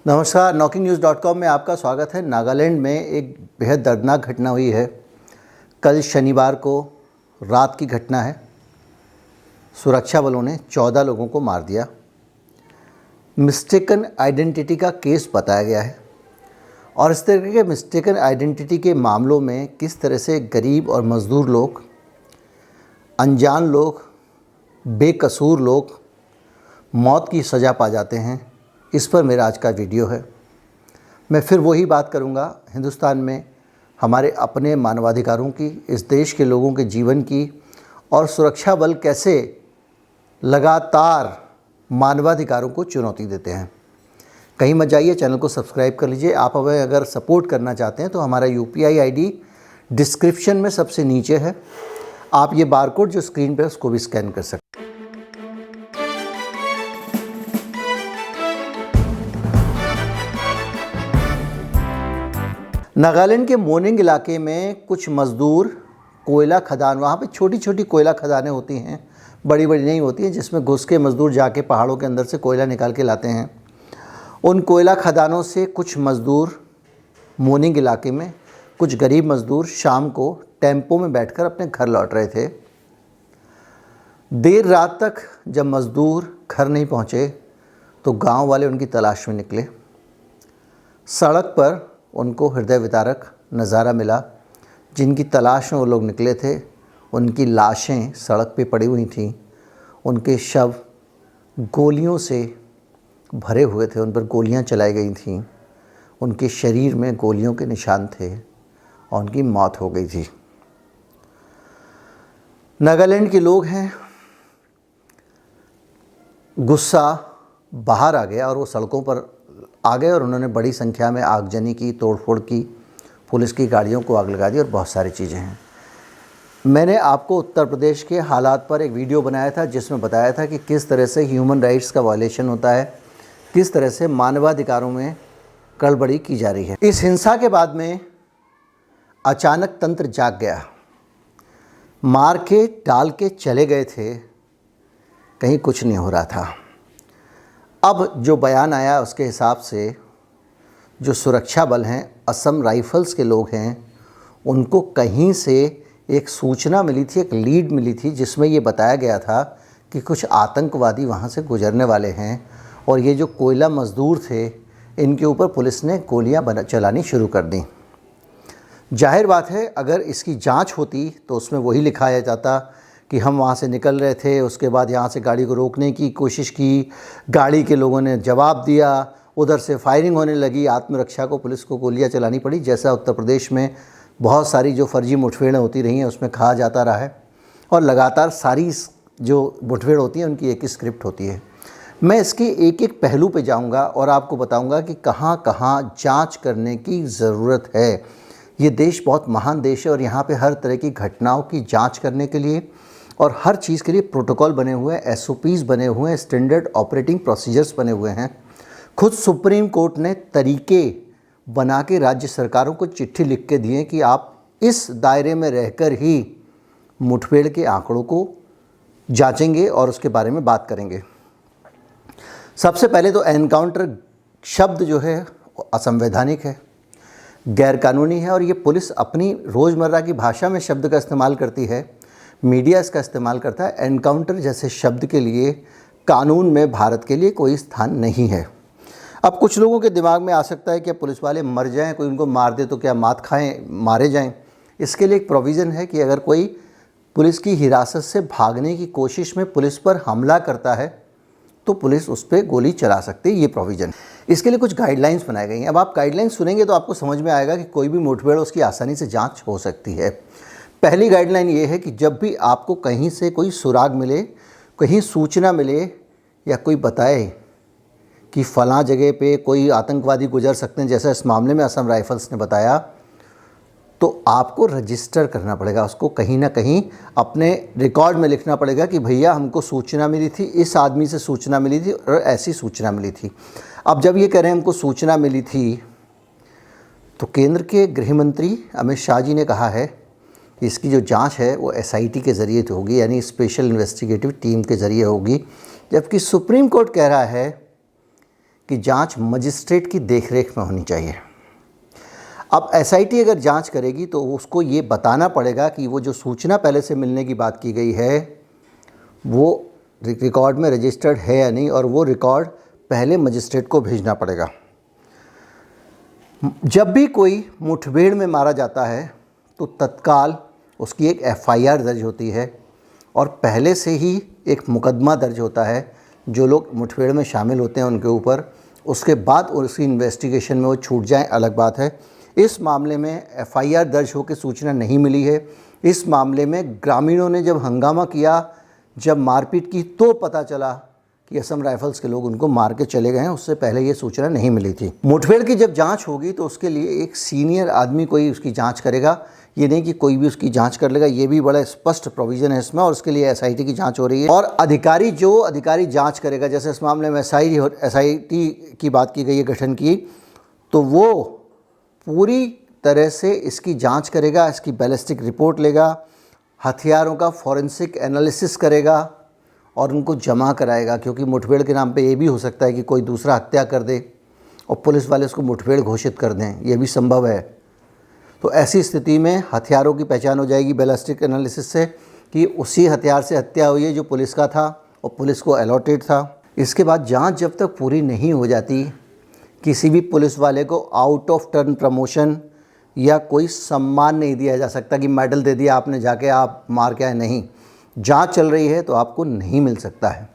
नमस्कार, NokingNews.com में आपका स्वागत है। नागालैंड में एक बेहद दर्दनाक घटना हुई है। कल शनिवार को रात की घटना है। सुरक्षा बलों ने 14 लोगों को मार दिया। मिस्टेकन आइडेंटिटी का केस बताया गया है और इस तरह के मिस्टेकन आइडेंटिटी के मामलों में किस तरह से गरीब और मज़दूर लोग, अनजान लोग, बेकसूर लोग मौत की सज़ा पा जाते हैं, इस पर मेरा आज का वीडियो है। मैं फिर वही बात करूंगा, हिंदुस्तान में हमारे अपने मानवाधिकारों की, इस देश के लोगों के जीवन की और सुरक्षा बल कैसे लगातार मानवाधिकारों को चुनौती देते हैं। कहीं मत जाइए, चैनल को सब्सक्राइब कर लीजिए। आप हमें अगर सपोर्ट करना चाहते हैं तो हमारा UPI ID डिस्क्रिप्शन में सबसे नीचे है। आप ये बारकोड जो स्क्रीन पर उसको भी स्कैन कर सकते हैं। नागालैंड के मोनिंग इलाके में कुछ मज़दूर कोयला खदान, वहाँ पे छोटी छोटी कोयला खदानें होती हैं, बड़ी बड़ी नहीं होती हैं, जिसमें घुस के मज़दूर जाके पहाड़ों के अंदर से कोयला निकाल के लाते हैं। उन कोयला खदानों से कुछ मज़दूर मोनिंग इलाके में, कुछ गरीब मज़दूर शाम को टेम्पो में बैठकर अपने घर लौट रहे थे। देर रात तक जब मज़दूर घर नहीं पहुँचे तो गांव वाले उनकी तलाश में निकले। सड़क पर उनको हृदय विदारक नज़ारा मिला। जिनकी तलाश में वो लोग निकले थे, उनकी लाशें सड़क पे पड़ी हुई थीं। उनके शव गोलियों से भरे हुए थे, उन पर गोलियां चलाई गई थीं। उनके शरीर में गोलियों के निशान थे और उनकी मौत हो गई थी। नागालैंड के लोग हैं, गुस्सा बाहर आ गया और वो सड़कों पर आ गए और उन्होंने बड़ी संख्या में आगजनी की, तोड़फोड़ की, पुलिस की गाड़ियों को आग लगा दी और बहुत सारी चीज़ें हैं। मैंने आपको उत्तर प्रदेश के हालात पर एक वीडियो बनाया था जिसमें बताया था कि किस तरह से ह्यूमन राइट्स का वायलेशन होता है, किस तरह से मानवाधिकारों में गड़बड़ी की जा रही है। इस हिंसा के बाद में अचानक तंत्र जाग गया। मार के डाल के चले गए थे, कहीं कुछ नहीं हो रहा था। अब जो बयान आया उसके हिसाब से जो सुरक्षा बल हैं, असम राइफल्स के लोग हैं, उनको कहीं से एक सूचना मिली थी, एक लीड मिली थी जिसमें ये बताया गया था कि कुछ आतंकवादी वहाँ से गुजरने वाले हैं और ये जो कोयला मज़दूर थे इनके ऊपर पुलिस ने गोलियाँ चलानी शुरू कर दी। जाहिर बात है, अगर इसकी जांच होती तो उसमें वही लिखाया जाता कि हम वहाँ से निकल रहे थे, उसके बाद यहाँ से गाड़ी को रोकने की कोशिश की, गाड़ी के लोगों ने जवाब दिया, उधर से फायरिंग होने लगी, आत्मरक्षा को पुलिस को गोलियाँ चलानी पड़ी, जैसा उत्तर प्रदेश में बहुत सारी जो फर्जी मुठभेड़ें होती रही हैं उसमें कहा जाता रहा है। और लगातार सारी जो मुठभेड़ होती हैं उनकी एक ही स्क्रिप्ट होती है। मैं इसके एक एक पहलू पे जाऊंगा और आपको बताऊंगा कि कहाँ कहाँ जांच करने की ज़रूरत है। ये देश बहुत महान देश है और यहाँ पे हर तरह की घटनाओं की जांच करने के लिए और हर चीज़ के लिए प्रोटोकॉल बने हुए हैं, SOPs बने हुए हैं, स्टैंडर्ड ऑपरेटिंग प्रोसीजर्स बने हुए हैं। खुद सुप्रीम कोर्ट ने तरीके बना के राज्य सरकारों को चिट्ठी लिख के दिए कि आप इस दायरे में रहकर ही मुठभेड़ के आंकड़ों को जांचेंगे और उसके बारे में बात करेंगे। सबसे पहले तो एनकाउंटर शब्द जो है असंवैधानिक है, गैरकानूनी है और ये पुलिस अपनी रोज़मर्रा की भाषा में शब्द का इस्तेमाल करती है, मीडिया इसका इस्तेमाल करता है। एनकाउंटर जैसे शब्द के लिए कानून में भारत के लिए कोई स्थान नहीं है। अब कुछ लोगों के दिमाग में आ सकता है कि पुलिस वाले मर जाएं, कोई उनको मार दे तो क्या मात खाएं, मारे जाएं। इसके लिए एक प्रोविज़न है कि अगर कोई पुलिस की हिरासत से भागने की कोशिश में पुलिस पर हमला करता है तो पुलिस उस पर गोली चला सकती है, ये प्रोविज़न। इसके लिए कुछ गाइडलाइंस बनाई गई हैं। अब आप गाइडलाइंस सुनेंगे तो आपको समझ में आएगा कि कोई भी मुठभेड़ उसकी आसानी से जाँच हो सकती है। पहली गाइडलाइन ये है कि जब भी आपको कहीं से कोई सुराग मिले, कहीं सूचना मिले या कोई बताए कि फ़लाँ जगह पे कोई आतंकवादी गुजर सकते हैं, जैसा इस मामले में असम राइफल्स ने बताया, तो आपको रजिस्टर करना पड़ेगा। उसको कहीं ना कहीं अपने रिकॉर्ड में लिखना पड़ेगा कि भैया हमको सूचना मिली थी, इस आदमी से सूचना मिली थी और ऐसी सूचना मिली थी। अब जब ये कह रहे हैं हमको सूचना मिली थी, तो केंद्र के गृह मंत्री अमित शाह जी ने कहा है इसकी जो जांच है वो SIT के ज़रिए तो होगी, यानी स्पेशल इन्वेस्टिगेटिव टीम के ज़रिए होगी। जबकि सुप्रीम कोर्ट कह रहा है कि जांच मजिस्ट्रेट की देखरेख में होनी चाहिए। अब एसआईटी अगर जांच करेगी तो उसको ये बताना पड़ेगा कि वो जो सूचना पहले से मिलने की बात की गई है वो रिकॉर्ड में रजिस्टर्ड है या नहीं, और वो रिकॉर्ड पहले मजिस्ट्रेट को भेजना पड़ेगा। जब भी कोई मुठभेड़ में मारा जाता है तो तत्काल उसकी एक एफआईआर दर्ज होती है और पहले से ही एक मुकदमा दर्ज होता है जो लोग मुठभेड़ में शामिल होते हैं उनके ऊपर। उसके बाद उसकी इन्वेस्टिगेशन में वो छूट जाएं अलग बात है। इस मामले में एफआईआर दर्ज होकर सूचना नहीं मिली है। इस मामले में ग्रामीणों ने जब हंगामा किया, जब मारपीट की, तो पता चला कि असम राइफल्स के लोग उनको मार के चले गए हैं। उससे पहले ये सूचना नहीं मिली थी। मुठभेड़ की जब जांच होगी तो उसके लिए एक सीनियर आदमी कोई उसकी जांच करेगा, ये नहीं कि कोई भी उसकी जांच कर लेगा। ये भी बड़ा स्पष्ट प्रोविज़न है इसमें, और उसके लिए एसआईटी की जांच हो रही है। और अधिकारी जांच करेगा, जैसे इस मामले में एसआईटी की बात की गई है गठन की, तो वो पूरी तरह से इसकी जांच करेगा, इसकी बैलिस्टिक रिपोर्ट लेगा, हथियारों का फॉरेंसिक एनालिसिस करेगा और उनको जमा कराएगा। क्योंकि मुठभेड़ के नाम पे ये भी हो सकता है कि कोई दूसरा हत्या कर दे और पुलिस वाले उसको मुठभेड़ घोषित कर दें, ये भी संभव है। तो ऐसी स्थिति में हथियारों की पहचान हो जाएगी बैलिस्टिक एनालिसिस से कि उसी हथियार से हत्या हुई है जो पुलिस का था और पुलिस को अलॉटेड था। इसके बाद जांच जब तक पूरी नहीं हो जाती, किसी भी पुलिस वाले को आउट ऑफ टर्न प्रमोशन या कोई सम्मान नहीं दिया जा सकता कि मेडल दे दिया आपने, जाके आप मार के आए। नहीं, जांच चल रही है तो आपको नहीं मिल सकता है।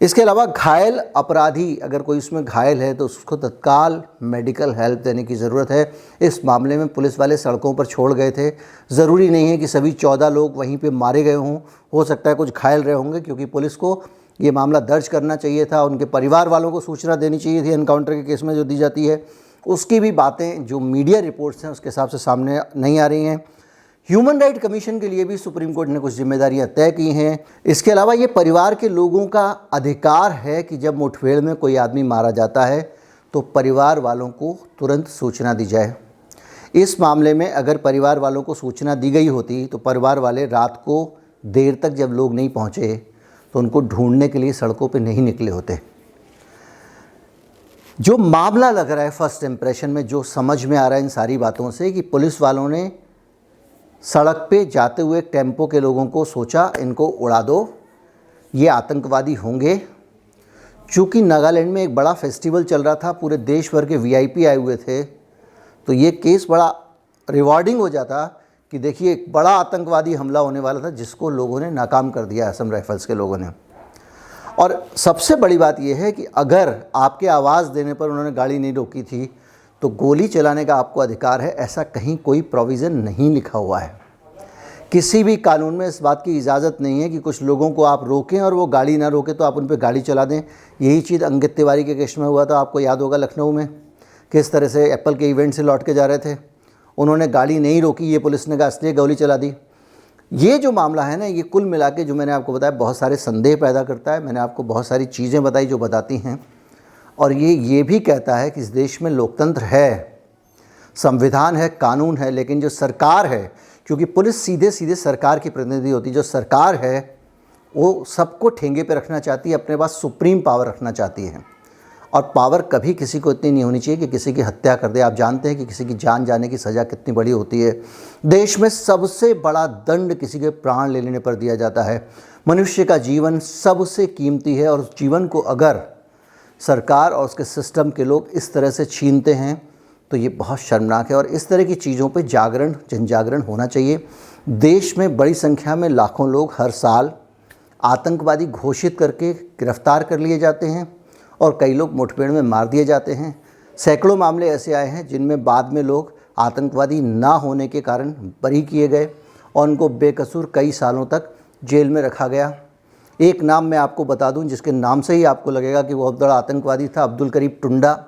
इसके अलावा घायल अपराधी, अगर कोई उसमें घायल है तो उसको तत्काल मेडिकल हेल्प देने की ज़रूरत है। इस मामले में पुलिस वाले सड़कों पर छोड़ गए थे। ज़रूरी नहीं है कि सभी 14 लोग वहीं पे मारे गए हों, हो सकता है कुछ घायल रहे होंगे, क्योंकि पुलिस को ये मामला दर्ज करना चाहिए था। उनके परिवार वालों को सूचना देनी चाहिए थी एनकाउंटर के केस में जो दी जाती है। उसकी भी बातें जो मीडिया रिपोर्ट्स हैं उसके हिसाब से सामने नहीं आ रही हैं। ह्यूमन राइट कमीशन के लिए भी सुप्रीम कोर्ट ने कुछ जिम्मेदारियां तय की हैं। इसके अलावा ये परिवार के लोगों का अधिकार है कि जब मुठभेड़ में कोई आदमी मारा जाता है तो परिवार वालों को तुरंत सूचना दी जाए। इस मामले में अगर परिवार वालों को सूचना दी गई होती तो परिवार वाले रात को देर तक जब लोग नहीं पहुंचे तो उनको ढूंढने के लिए सड़कों पर नहीं निकले होते। जो मामला लग रहा है फर्स्ट इम्प्रेशन में, जो समझ में आ रहा है इन सारी बातों से, कि पुलिस वालों ने सड़क पे जाते हुए टेम्पो के लोगों को सोचा इनको उड़ा दो, ये आतंकवादी होंगे। चूँकि नागालैंड में एक बड़ा फेस्टिवल चल रहा था, पूरे देश भर के वीआईपी आए हुए थे, तो ये केस बड़ा रिवॉर्डिंग हो जाता कि देखिए एक बड़ा आतंकवादी हमला होने वाला था जिसको लोगों ने नाकाम कर दिया, असम राइफल्स के लोगों ने। और सबसे बड़ी बात यह है कि अगर आपके आवाज़ देने पर उन्होंने गाड़ी नहीं रोकी थी तो गोली चलाने का आपको अधिकार है, ऐसा कहीं कोई प्रोविज़न नहीं लिखा हुआ है। किसी भी कानून में इस बात की इजाज़त नहीं है कि कुछ लोगों को आप रोकें और वो गाड़ी ना रोके तो आप उन पर गाड़ी चला दें। यही चीज़ अंकित तिवारी के केस में हुआ था, आपको याद होगा लखनऊ में किस तरह से एप्पल के इवेंट से लौट के जा रहे थे, उन्होंने गाड़ी नहीं रोकी, ये पुलिस ने कहा इसलिए गोली चला दी। ये जो मामला है ना, ये कुल मिला के जो मैंने आपको बताया बहुत सारे संदेह पैदा करता है। मैंने आपको बहुत सारी चीज़ें बताई जो बताती हैं, और ये भी कहता है कि इस देश में लोकतंत्र है, संविधान है, कानून है, लेकिन जो सरकार है, क्योंकि पुलिस सीधे सीधे सरकार की प्रतिनिधि होती है, जो सरकार है वो सबको ठेंगे पे रखना चाहती है, अपने पास सुप्रीम पावर रखना चाहती है। और पावर कभी किसी को इतनी नहीं होनी चाहिए कि किसी की हत्या कर दे। आप जानते हैं कि किसी की जान जाने की सज़ा कितनी बड़ी होती है। देश में सबसे बड़ा दंड किसी के प्राण ले लेने पर दिया जाता है। मनुष्य का जीवन सबसे कीमती है, और उस जीवन को अगर सरकार और उसके सिस्टम के लोग इस तरह से छीनते हैं तो ये बहुत शर्मनाक है। और इस तरह की चीज़ों पे जागरण, जनजागरण होना चाहिए। देश में बड़ी संख्या में लाखों लोग हर साल आतंकवादी घोषित करके गिरफ्तार कर लिए जाते हैं और कई लोग मुठभेड़ में मार दिए जाते हैं। सैकड़ों मामले ऐसे आए हैं जिनमें बाद में लोग आतंकवादी ना होने के कारण बरी किए गए और उनको बेकसूर कई सालों तक जेल में रखा गया। एक नाम मैं आपको बता दूं जिसके नाम से ही आपको लगेगा कि वो बहुत बड़ा आतंकवादी था, अब्दुल करीम टुंडा।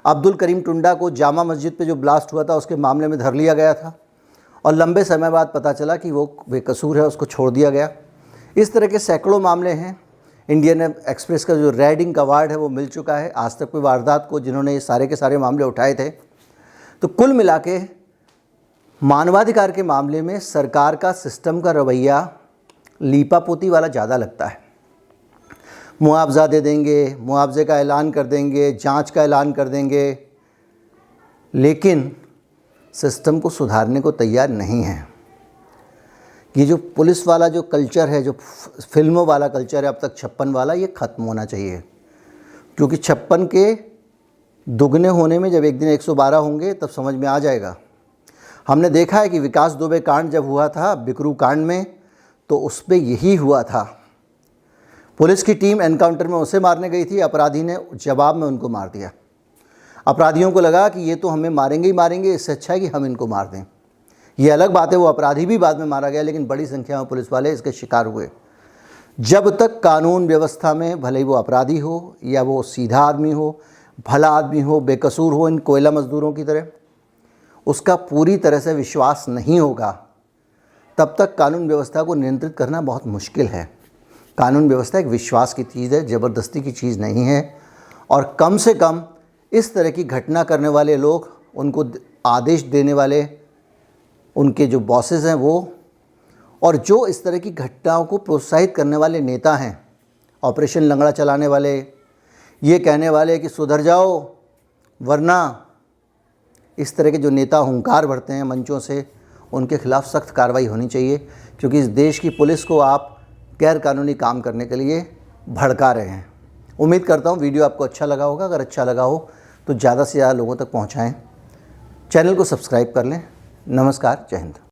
अब्दुल करीम टुंडा को जामा मस्जिद पे जो ब्लास्ट हुआ था उसके मामले में धर लिया गया था और लंबे समय बाद पता चला कि वो बेकसूर है, उसको छोड़ दिया गया। इस तरह के सैकड़ों मामले हैं। इंडियन एक्सप्रेस का जो रेडिंग अवार्ड है वो मिल चुका है आज तक कोई वारदात को जिन्होंने ये सारे के सारे मामले उठाए थे। तो कुल मिला के मानवाधिकार के मामले में सरकार का सिस्टम का रवैया लीपापोती वाला ज़्यादा लगता है। मुआवजा दे देंगे, मुआवजे का ऐलान कर देंगे, जांच का ऐलान कर देंगे, लेकिन सिस्टम को सुधारने को तैयार नहीं है। ये जो पुलिस वाला जो कल्चर है, जो फिल्मों वाला कल्चर है अब तक 56 वाला, ये ख़त्म होना चाहिए। क्योंकि 56 के दुगने होने में जब एक दिन 112 होंगे तब समझ में आ जाएगा। हमने देखा है कि विकास दुबे कांड जब हुआ था बिकरू कांड में, तो उस पर यही हुआ था। पुलिस की टीम एनकाउंटर में उसे मारने गई थी, अपराधी ने जवाब में उनको मार दिया। अपराधियों को लगा कि ये तो हमें मारेंगे ही मारेंगे, इससे अच्छा है कि हम इनको मार दें। ये अलग बात है, वो अपराधी भी बाद में मारा गया, लेकिन बड़ी संख्या में पुलिस वाले इसके शिकार हुए। जब तक कानून व्यवस्था में, भले ही वो अपराधी हो या वो सीधा आदमी हो, भला आदमी हो, बेकसूर हो, इन कोयला मजदूरों की तरह, उसका पूरी तरह से विश्वास नहीं होगा, तब तक कानून व्यवस्था को नियंत्रित करना बहुत मुश्किल है। कानून व्यवस्था एक विश्वास की चीज़ है, ज़बरदस्ती की चीज़ नहीं है। और कम से कम इस तरह की घटना करने वाले लोग, उनको आदेश देने वाले उनके जो बॉसेस हैं वो, और जो इस तरह की घटनाओं को प्रोत्साहित करने वाले नेता हैं, ऑपरेशन लंगड़ा चलाने वाले, ये कहने वाले कि सुधर जाओ वरना, इस तरह के जो नेता हुंकार भरते हैं मंचों से, उनके खिलाफ़ सख्त कार्रवाई होनी चाहिए। क्योंकि इस देश की पुलिस को आप गैर कानूनी काम करने के लिए भड़का रहे हैं। उम्मीद करता हूँ वीडियो आपको अच्छा लगा होगा। अगर अच्छा लगा हो तो ज़्यादा से ज़्यादा लोगों तक पहुँचाएँ। चैनल को सब्सक्राइब कर लें। नमस्कार, जय हिंद।